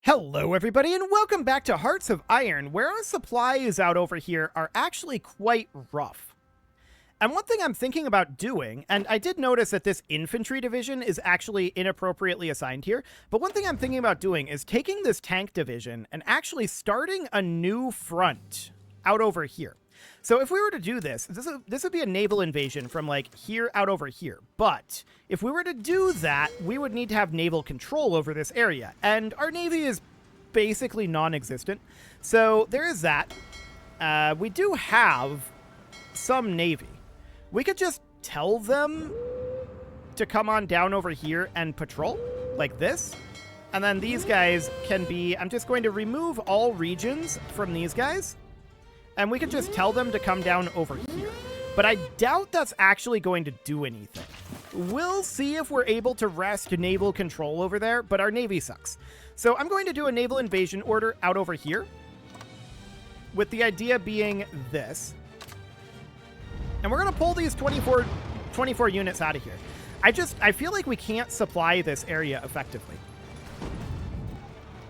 Hello everybody and welcome back to Hearts of Iron, where our supplies out over here are actually quite rough. And one thing I'm thinking about doing, and I did notice that this infantry division is actually inappropriately assigned here, but one thing I'm thinking about doing is taking this tank division and actually starting a new front out over here. So if we were to do this would be a naval invasion from like here out over here. But if we were to do that, we would need to have naval control over this area. And our navy is basically non-existent. So there is that. We do have some navy. We could just tell them to come on down over here and patrol like this. And then these guys can be, I'm just going to remove all regions from these guys. And we can just tell them to come down over here. But I doubt that's actually going to do anything. We'll see if we're able to wrest naval control over there, but our navy sucks. So I'm going to do a naval invasion order out over here, with the idea being this. And we're going to pull these 24 units out of here. I feel like we can't supply this area effectively.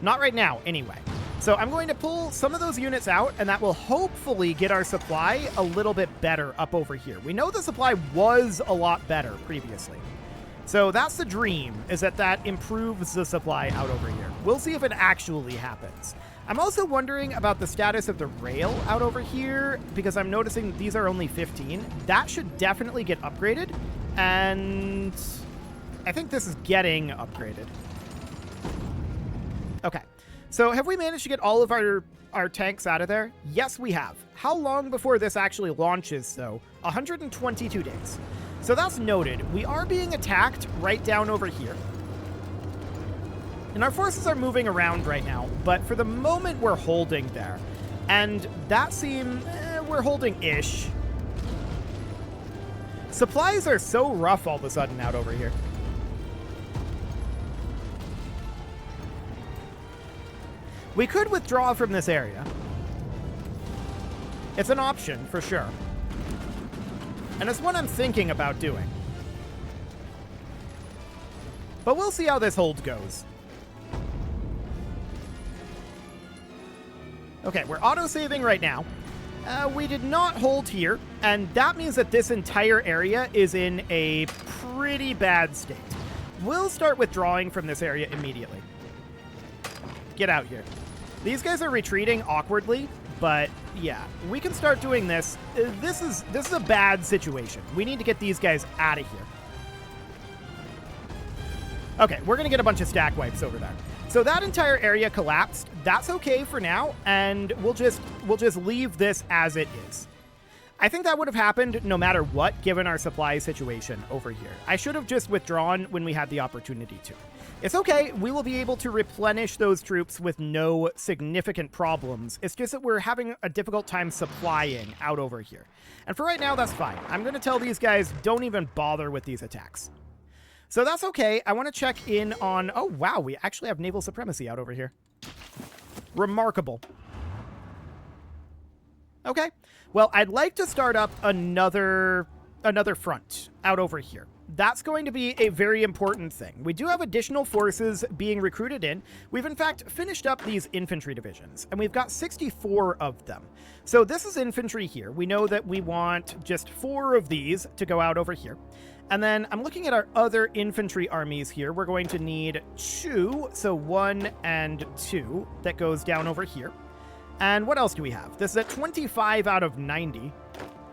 Not right now, anyway. So I'm going to pull some of those units out, and that will hopefully get our supply a little bit better up over here. We know the supply was a lot better previously. So that's the dream, is that improves the supply out over here. We'll see if it actually happens. I'm also wondering about the status of the rail out over here, because I'm noticing these are only 15. That should definitely get upgraded, and I think this is getting upgraded. Okay. So have we managed to get all of our tanks out of there? Yes, we have. How long before this actually launches, though? 122 days. So that's noted. We are being attacked right down over here. And our forces are moving around right now, but for the moment we're holding there. And that seems... we're holding-ish. Supplies are so rough all of a sudden out over here. We could withdraw from this area. It's an option, for sure. And it's what I'm thinking about doing. But we'll see how this hold goes. Okay, we're auto-saving right now. We did not hold here, and that means that this entire area is in a pretty bad state. We'll start withdrawing from this area immediately. Get out here. These guys are retreating awkwardly, but yeah, we can start doing this. This is a bad situation. We need to get these guys out of here. Okay, we're gonna get a bunch of stack wipes over there. So that entire area collapsed. That's okay for now, and we'll just leave this as it is. I think that would have happened no matter what, given our supply situation over here. I should have just withdrawn when we had the opportunity to. It's okay, we will be able to replenish those troops with no significant problems. It's just that we're having a difficult time supplying out over here. And for right now, that's fine. I'm going to tell these guys, don't even bother with these attacks. So that's okay. I want to check in on... Oh, wow, we actually have naval supremacy out over here. Remarkable. Okay, well, I'd like to start up another front out over here. That's going to be a very important thing. We do have additional forces being recruited in. We've, in fact, finished up these infantry divisions, and we've got 64 of them. So this is infantry here. We know that we want just 4 of these to go out over here. And then I'm looking at our other infantry armies here. We're going to need 2, so 1 and 2 that goes down over here. And what else do we have? This is at 25 out of 90.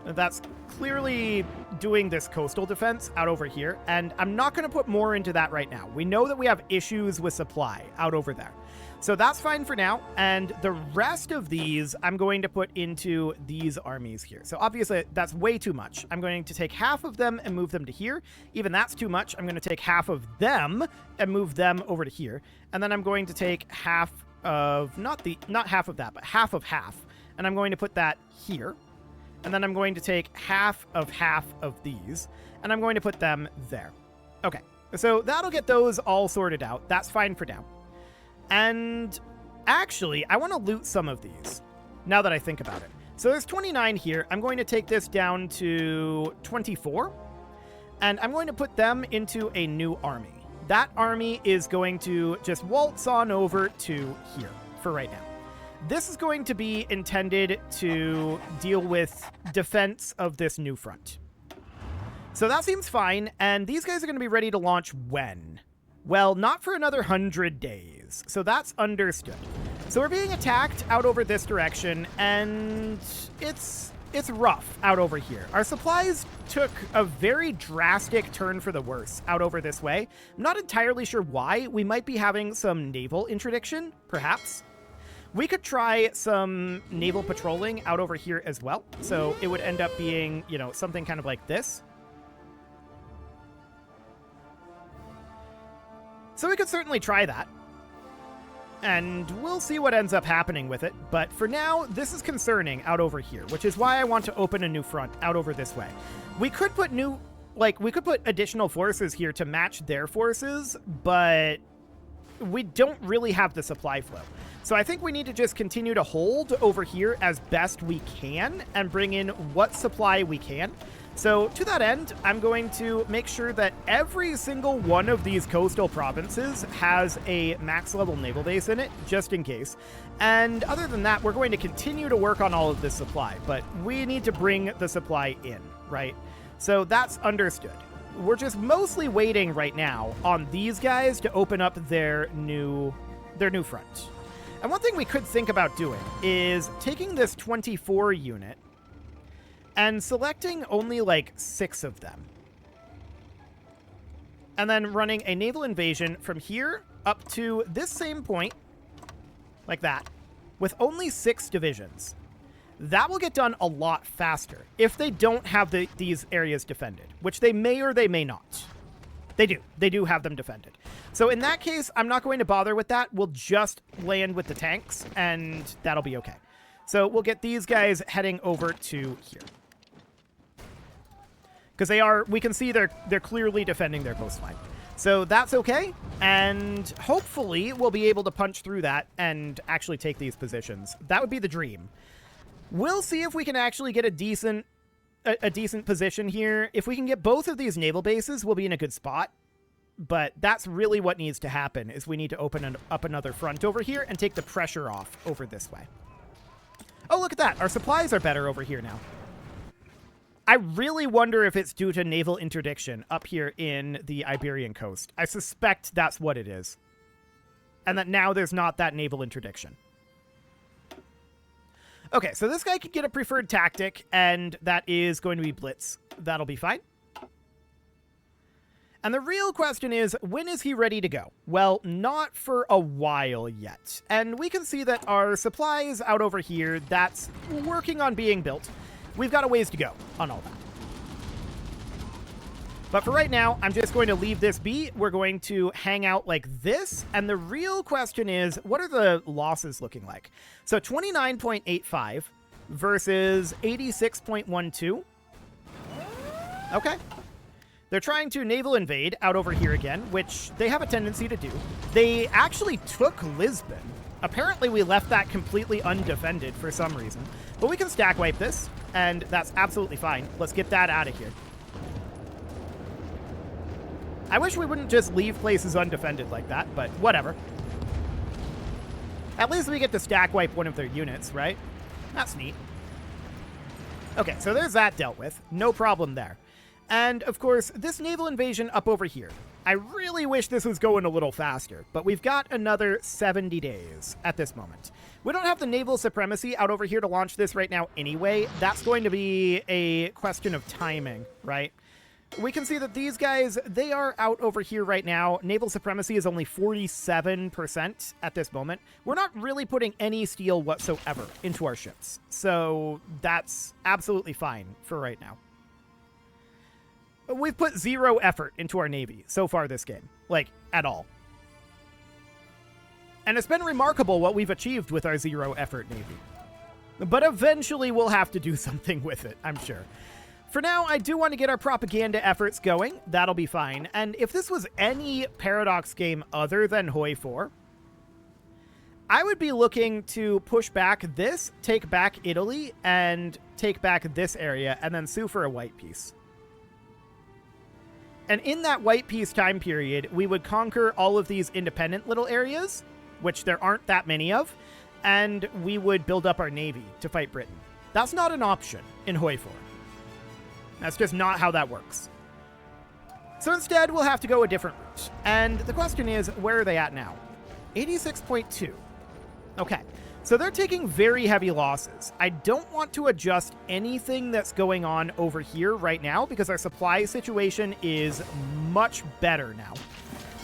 That's clearly doing this coastal defense out over here, and I'm not going to put more into that right now. We know that we have issues with supply out over there. So that's fine for now, and the rest of these I'm going to put into these armies here. So obviously that's way too much. I'm going to take half of them and move them to here. Even that's too much. I'm going to take half of them and move them over to here. And then I'm going to take half of, not half of that, but half of half. And I'm going to put that here. And then I'm going to take half of these, and I'm going to put them there. Okay, so that'll get those all sorted out. That's fine for now. And actually, I want to loot some of these, now that I think about it. So there's 29 here. I'm going to take this down to 24, and I'm going to put them into a new army. that army is going to just waltz on over to here for right now. This is going to be intended to deal with defense of this new front. So that seems fine, and these guys are going to be ready to launch when? Well, not for another 100 days, so that's understood. So we're being attacked out over this direction, and it's rough out over here. Our supplies took a very drastic turn for the worse out over this way. I'm not entirely sure why. We might be having some naval interdiction, perhaps. We could try some naval patrolling out over here as well. So it would end up being, you know, something kind of like this. So we could certainly try that. And we'll see what ends up happening with it. But for now, this is concerning out over here, which is why I want to open a new front out over this way. We could put additional forces here to match their forces, but we don't really have the supply flow. So I think we need to just continue to hold over here as best we can and bring in what supply we can. So to that end, I'm going to make sure that every single one of these coastal provinces has a max level naval base in it, just in case. And other than that, we're going to continue to work on all of this supply, but we need to bring the supply in, right? So that's understood. We're just mostly waiting right now on these guys to open up their new front. And one thing we could think about doing is taking this 24 unit and selecting only like 6 of them. And then running a naval invasion from here up to this same point, like that, with only 6 divisions. That will get done a lot faster if they don't have these areas defended, which they may or they may not. They do. They do have them defended. So in that case, I'm not going to bother with that. We'll just land with the tanks, and that'll be okay. So we'll get these guys heading over to here. Because we can see they're clearly defending their coastline. So that's okay, and hopefully we'll be able to punch through that and actually take these positions. That would be the dream. We'll see if we can actually get a decent position here. If we can get both of these naval bases, we'll be in a good spot. But that's really what needs to happen, is we need to open up another front over here and take the pressure off over this way. Oh, look at that. Our supplies are better over here now. I really wonder if it's due to naval interdiction up here in the Iberian coast. I suspect that's what it is. And that now there's not that naval interdiction. Okay, so this guy can get a preferred tactic, and that is going to be Blitz. That'll be fine. And the real question is, when is he ready to go? Well, not for a while yet. And we can see that our supplies out over here, that's working on being built. We've got a ways to go on all that. But for right now, I'm just going to leave this be. We're going to hang out like this. And the real question is, what are the losses looking like? So 29.85 versus 86.12. Okay. They're trying to naval invade out over here again, which they have a tendency to do. They actually took Lisbon. Apparently we left that completely undefended for some reason. But we can stack wipe this, and that's absolutely fine. Let's get that out of here. I wish we wouldn't just leave places undefended like that, but whatever. At least we get to stack wipe one of their units, right? That's neat. Okay, so there's that dealt with. No problem there. And, of course, this naval invasion up over here. I really wish this was going a little faster, but we've got another 70 days at this moment. We don't have the naval supremacy out over here to launch this right now anyway. That's going to be a question of timing, right? We can see that these guys, they are out over here right now. Naval supremacy is only 47% at this moment. We're not really putting any steel whatsoever into our ships, so that's absolutely fine for right now. We've put 0 effort into our Navy so far this game. Like, at all. And it's been remarkable what we've achieved with our 0 effort Navy. But eventually we'll have to do something with it, I'm sure. For now, I do want to get our propaganda efforts going. That'll be fine. And if this was any Paradox game other than Hoi 4, I would be looking to push back this, take back Italy, and take back this area, and then sue for a white piece. And in that white peace time period, we would conquer all of these independent little areas, which there aren't that many of, and we would build up our navy to fight Britain. That's not an option in Hoi 4. That's just not how that works. So instead, we'll have to go a different route. And the question is, where are they at now? 86.2. Okay, so they're taking very heavy losses. I don't want to adjust anything that's going on over here right now because our supply situation is much better now.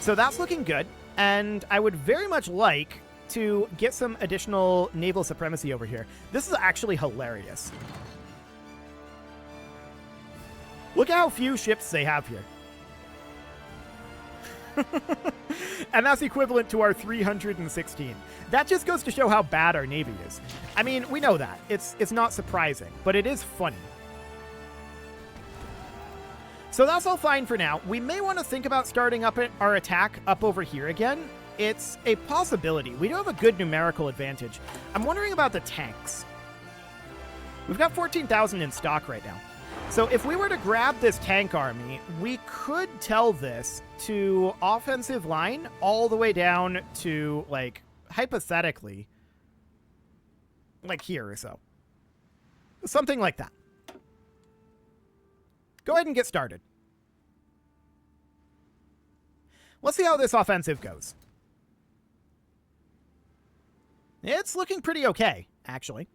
So that's looking good, and I would very much like to get some additional naval supremacy over here. This is actually hilarious. Look at how few ships they have here. And that's equivalent to our 316. That just goes to show how bad our navy is. I mean, we know that. It's not surprising, but it is funny. So that's all fine for now. We may want to think about starting up our attack up over here again. It's a possibility. We do have a good numerical advantage. I'm wondering about the tanks. We've got 14,000 in stock right now. So if we were to grab this tank army, we could tell this to offensive line all the way down to, like, hypothetically, like here or so. Something like that. Go ahead and get started. Let's see how this offensive goes. It's looking pretty okay, actually.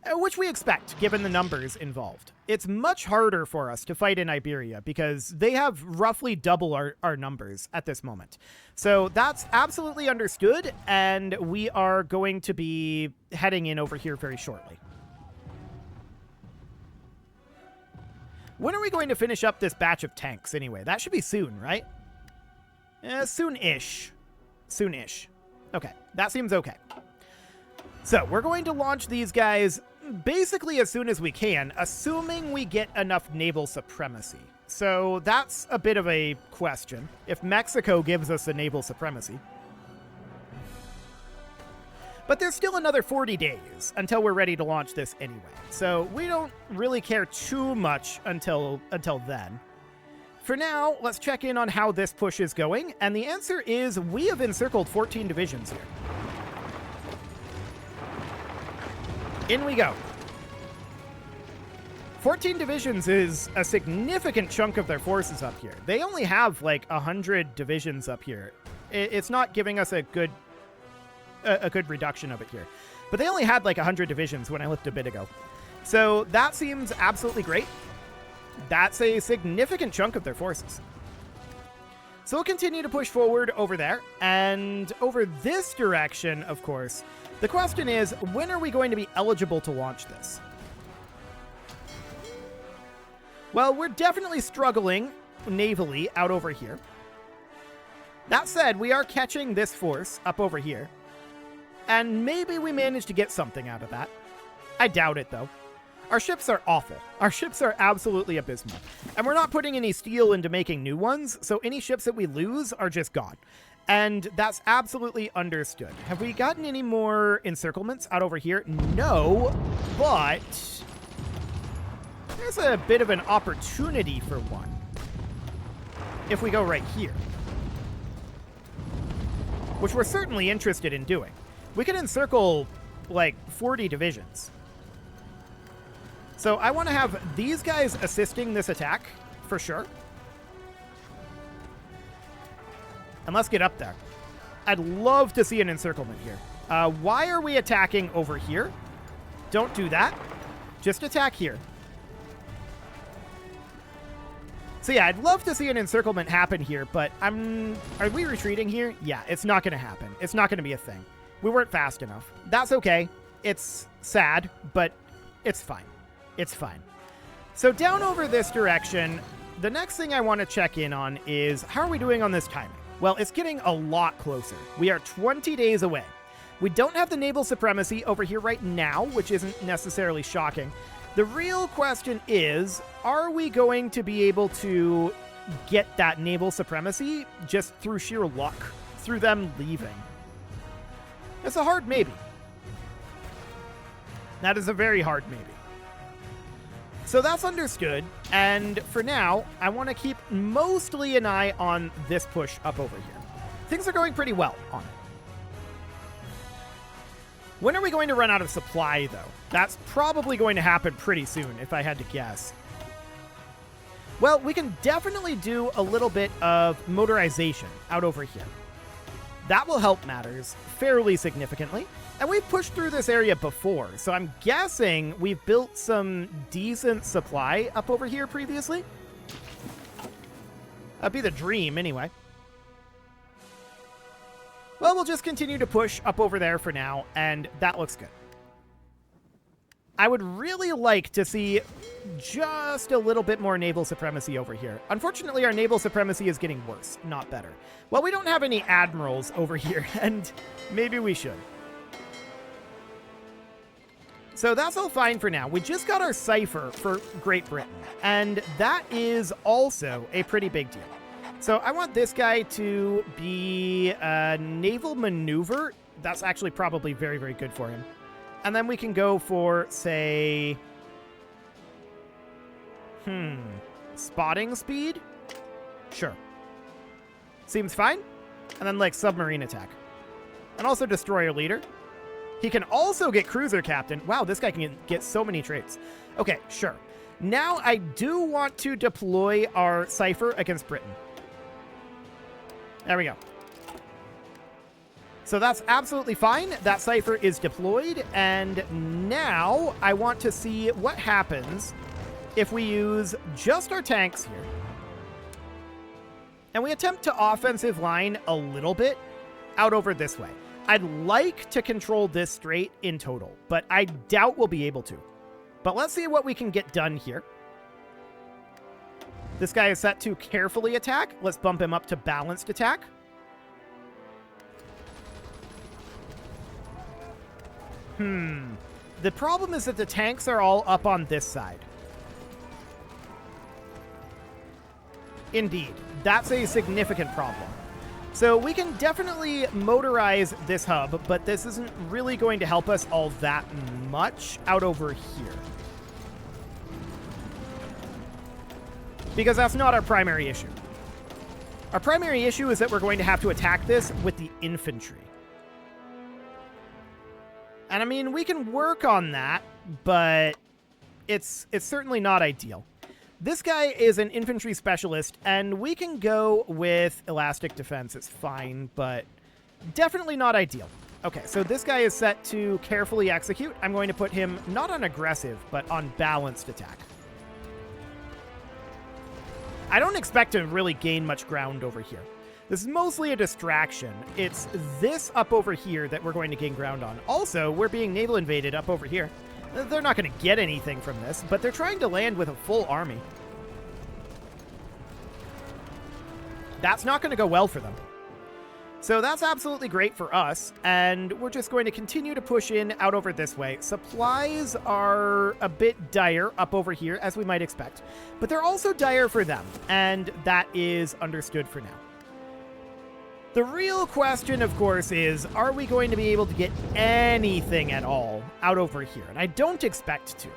Which we expect, given the numbers involved. It's much harder for us to fight in Iberia because they have roughly double our numbers at this moment. So that's absolutely understood, and we are going to be heading in over here very shortly. When are we going to finish up this batch of tanks, anyway? That should be soon, right? Soon-ish. Soon-ish. Okay, that seems okay. So we're going to launch these guys basically as soon as we can, assuming we get enough naval supremacy. So that's a bit of a question, if Mexico gives us the naval supremacy. But there's still another 40 days until we're ready to launch this anyway, so we don't really care too much until then. For now, let's check in on how this push is going, and the answer is we have encircled 14 divisions here. In we go. 14 divisions is a significant chunk of their forces up here. They only have like 100 divisions up here. It's not giving us a good reduction of it here. But they only had like 100 divisions when I looked a bit ago. So that seems absolutely great. That's a significant chunk of their forces. So we'll continue to push forward over there. And over this direction, of course, the question is, when are we going to be eligible to launch this? Well, we're definitely struggling navally out over here. That said, we are catching this force up over here. And maybe we manage to get something out of that. I doubt it, though. Our ships are awful. Our ships are absolutely abysmal. And we're not putting any steel into making new ones, so any ships that we lose are just gone. And that's absolutely understood. Have we gotten any more encirclements out over here? No, but there's a bit of an opportunity for one. If we go right here. Which we're certainly interested in doing. We can encircle, like, 40 divisions. So I want to have these guys assisting this attack, for sure. And let's get up there. I'd love to see an encirclement here. Why are we attacking over here? Don't do that. Just attack here. So yeah, I'd love to see an encirclement happen here, but are we retreating here? Yeah, it's not going to happen. It's not going to be a thing. We weren't fast enough. That's okay. It's sad, but it's fine. It's fine. So down over this direction, the next thing I want to check in on is how are we doing on this timing? Well, it's getting a lot closer. We are 20 days away. We don't have the naval supremacy over here right now, which isn't necessarily shocking. The real question is, are we going to be able to get that naval supremacy just through sheer luck, through them leaving? It's a hard maybe. That is a very hard maybe. So that's understood, and for now, I want to keep mostly an eye on this push up over here. Things are going pretty well on it. When are we going to run out of supply, though? That's probably going to happen pretty soon, if I had to guess. Well, we can definitely do a little bit of motorization out over here. That will help matters fairly significantly. And we've pushed through this area before, so I'm guessing we've built some decent supply up over here previously. That'd be the dream, anyway. Well, we'll just continue to push up over there for now, and that looks good. I would really like to see just a little bit more naval supremacy over here. Unfortunately, our naval supremacy is getting worse, not better. Well, we don't have any admirals over here, and maybe we should. So that's all fine for now. We just got our cipher for Great Britain, and that is also a pretty big deal. So I want this guy to be a naval maneuver. That's actually probably very, very good for him. And then we can go for, say... spotting speed? Sure. Seems fine. And then, like, submarine attack. And also destroyer leader. He can also get cruiser captain. Wow, this guy can get so many traits. Okay, sure. Now I do want to deploy our cipher against Britain. There we go. So that's absolutely fine. That cipher is deployed. And now I want to see what happens if we use just our tanks here. And we attempt to offensive line a little bit out over this way. I'd like to control this strait in total, but I doubt we'll be able to. But let's see what we can get done here. This guy is set to carefully attack. Let's bump him up to balanced attack. The problem is that the tanks are all up on this side. Indeed, that's a significant problem. So we can definitely motorize this hub, but this isn't really going to help us all that much out over here. Because that's not our primary issue. Our primary issue is that we're going to have to attack this with the infantry. And I mean, we can work on that, but it's certainly not ideal. This guy is an infantry specialist, and we can go with elastic defense. It's fine, but definitely not ideal. Okay, so this guy is set to carefully execute. I'm going to put him not on aggressive, but on balanced attack. I don't expect to really gain much ground over here. This is mostly a distraction. It's this up over here that we're going to gain ground on. Also, we're being naval invaded up over here. They're not going to get anything from this, but they're trying to land with a full army. That's not going to go well for them. So that's absolutely great for us, and we're just going to continue to push in out over this way. Supplies are a bit dire up over here, as we might expect, but they're also dire for them, and that is understood for now. The real question, of course, is, are we going to be able to get anything at all out over here? And I don't expect to.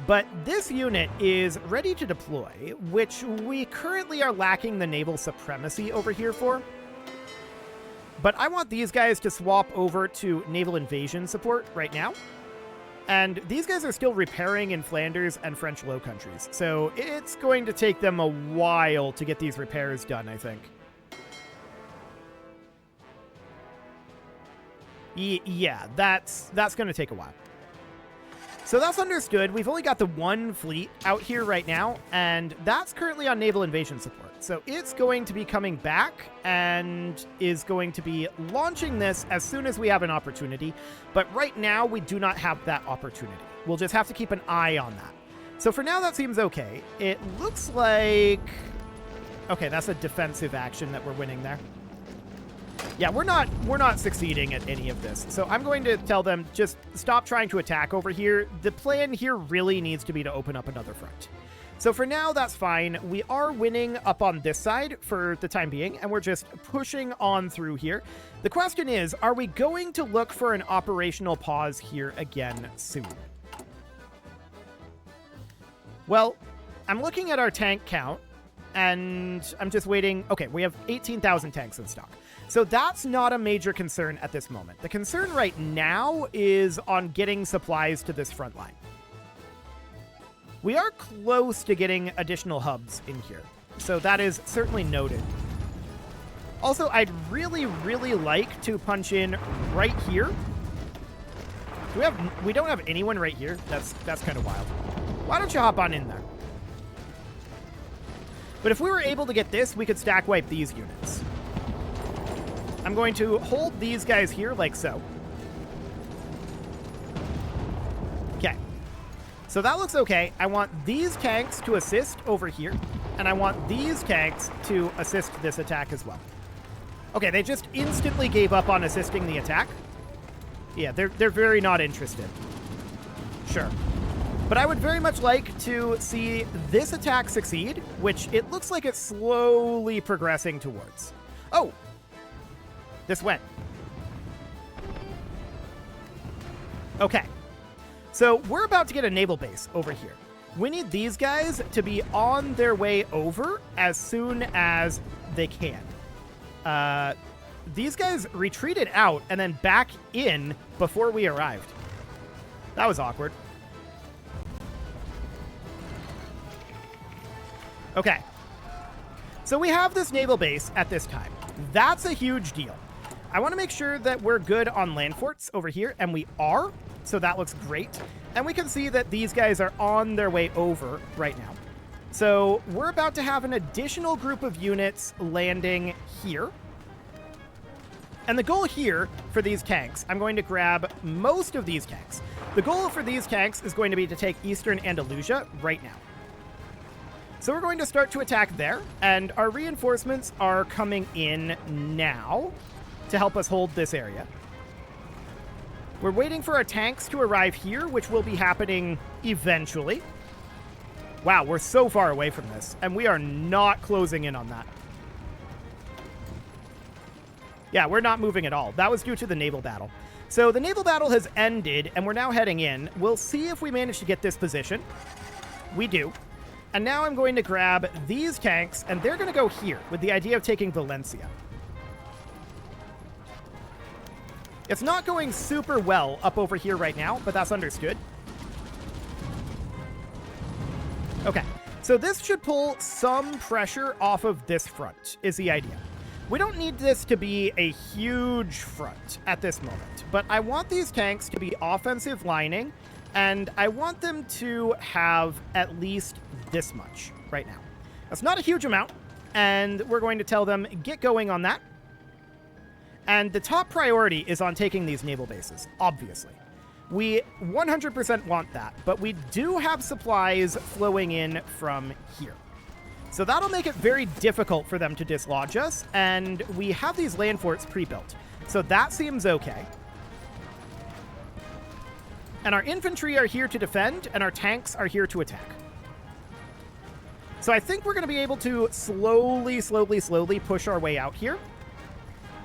But this unit is ready to deploy, which we currently are lacking the naval supremacy over here for. But I want these guys to swap over to naval invasion support right now. And these guys are still repairing in Flanders and French Low Countries. So it's going to take them a while to get these repairs done, I think. Yeah, that's going to take a while. So that's understood. We've only got the one fleet out here right now, and that's currently on naval invasion support. So it's going to be coming back and is going to be launching this as soon as we have an opportunity. But right now, we do not have that opportunity. We'll just have to keep an eye on that. So for now, that seems okay. It looks like... Okay, that's a defensive action that we're winning there. Yeah, we're not succeeding at any of this. So I'm going to tell them, just stop trying to attack over here. The plan here really needs to be to open up another front. So for now, that's fine. We are winning up on this side for the time being, and we're just pushing on through here. The question is, are we going to look for an operational pause here again soon? Well, I'm looking at our tank count, and I'm just waiting. Okay, we have 18,000 tanks in stock. So that's not a major concern at this moment. The concern right now is on getting supplies to this front line. We are close to getting additional hubs in here, so that is certainly noted. Also, I'd really, really like to punch in right here. We don't have anyone right here. That's kind of wild. Why don't you hop on in there? But if we were able to get this, we could stack wipe these units. I'm going to hold these guys here like so. Okay. So that looks okay. I want these tanks to assist over here, and I want these tanks to assist this attack as well. Okay, they just instantly gave up on assisting the attack. Yeah, they're very not interested. Sure. But I would very much like to see this attack succeed, which it looks like it's slowly progressing towards. Oh! This went. Okay. So we're about to get a naval base over here. We need these guys to be on their way over as soon as they can. These guys retreated out and then back in before we arrived. That was awkward. Okay. So we have this naval base at this time. That's a huge deal. I want to make sure that we're good on land forts over here, and we are, so that looks great. And we can see that these guys are on their way over right now. So we're about to have an additional group of units landing here. And the goal here for these tanks, I'm going to grab most of these tanks. The goal for these tanks is going to be to take Eastern Andalusia right now. So we're going to start to attack there, and our reinforcements are coming in now to help us hold this area. We're waiting for our tanks to arrive here, which will be happening eventually. Wow, we're so far away from this, and we are not closing in on that. Yeah, we're not moving at all. That was due to the naval battle. So the naval battle has ended, and we're now heading in. We'll see if we manage to get this position. We do. And now I'm going to grab these tanks, and they're going to go here with the idea of taking Valencia. It's not going super well up over here right now, but that's understood. Okay, so this should pull some pressure off of this front, is the idea. We don't need this to be a huge front at this moment, but I want these tanks to be offensive lining, and I want them to have at least this much right now. That's not a huge amount, and we're going to tell them, get going on that. And the top priority is on taking these naval bases, obviously. We 100% want that, but we do have supplies flowing in from here. So that'll make it very difficult for them to dislodge us, and we have these land forts pre-built. So that seems okay. And our infantry are here to defend, and our tanks are here to attack. So I think we're going to be able to slowly push our way out here.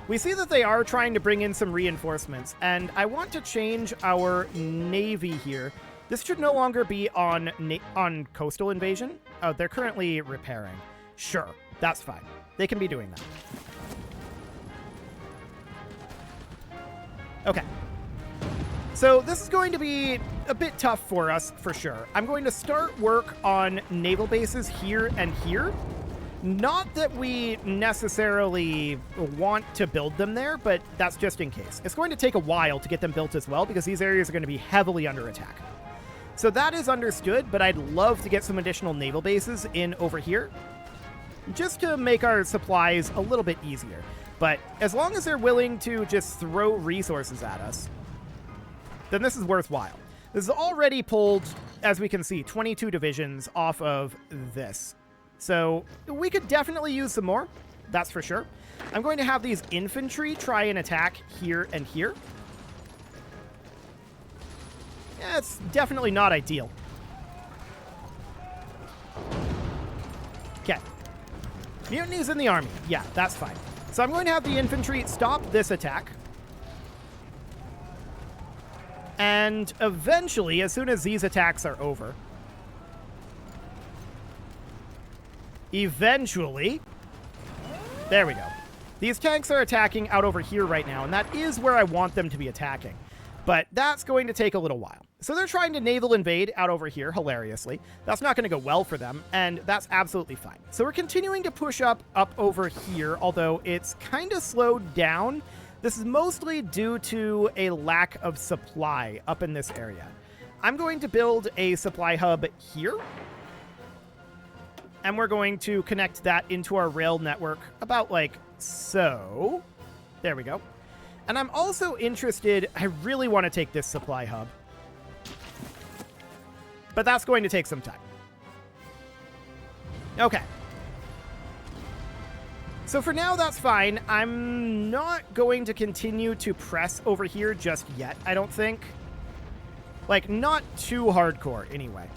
We see that they are trying to bring in some reinforcements, and I want to change our navy here. This should no longer be on coastal invasion. Oh, they're currently repairing. Sure, that's fine. They can be doing that. Okay. So this is going to be a bit tough for us, for sure. I'm going to start work on naval bases here and here. Not that we necessarily want to build them there, but that's just in case. It's going to take a while to get them built as well, because these areas are going to be heavily under attack. So that is understood, but I'd love to get some additional naval bases in over here, just to make our supplies a little bit easier. But as long as they're willing to just throw resources at us, then this is worthwhile. This has already pulled, as we can see, 22 divisions off of this. So we could definitely use some more, that's for sure. I'm going to have these infantry try and attack here and here. Yeah, it's definitely not ideal. Okay. Mutinies in the army. Yeah, that's fine. So I'm going to have the infantry stop this attack. And eventually, as soon as these attacks are over, eventually... There we go. These tanks are attacking out over here right now, and that is where I want them to be attacking. But that's going to take a little while. So they're trying to naval invade out over here, hilariously. That's not going to go well for them, and that's absolutely fine. So we're continuing to push up over here, although it's kind of slowed down. This is mostly due to a lack of supply up in this area. I'm going to build a supply hub here, and we're going to connect that into our rail network about like so. There we go. And I'm also interested, I really want to take this supply hub, but that's going to take some time. Okay. So for now, that's fine. I'm not going to continue to press over here just yet, I don't think. Like, not too hardcore, anyway.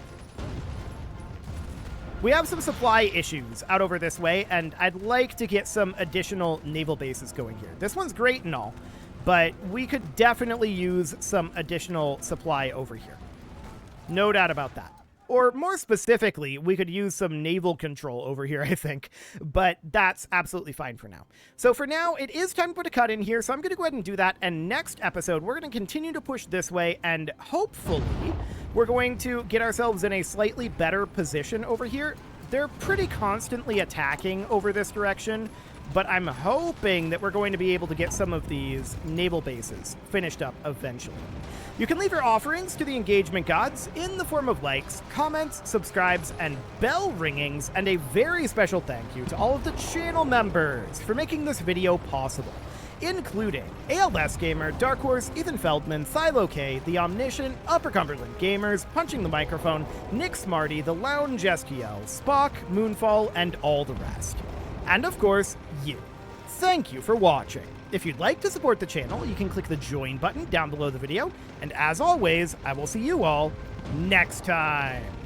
We have some supply issues out over this way, and I'd like to get some additional naval bases going here. This one's great and all, but we could definitely use some additional supply over here. No doubt about that. Or more specifically, we could use some naval control over here, I think. But that's absolutely fine for now. So for now, it is time to put a cut in here, so I'm going to go ahead and do that. And next episode, we're going to continue to push this way, and hopefully we're going to get ourselves in a slightly better position over here. They're pretty constantly attacking over this direction, but I'm hoping that we're going to be able to get some of these naval bases finished up eventually. You can leave your offerings to the engagement gods in the form of likes, comments, subscribes, and bell ringings, and a very special thank you to all of the channel members for making this video possible, including ALS Gamer, Dark Horse, Ethan Feldman, Thylo K, The Omniscient, Upper Cumberland Gamers, Punching the Microphone, Nick Smarty, The Lounge STL, Spock, Moonfall, and all the rest. And of course, you. Thank you for watching. If you'd like to support the channel, you can click the join button down below the video. And as always, I will see you all next time.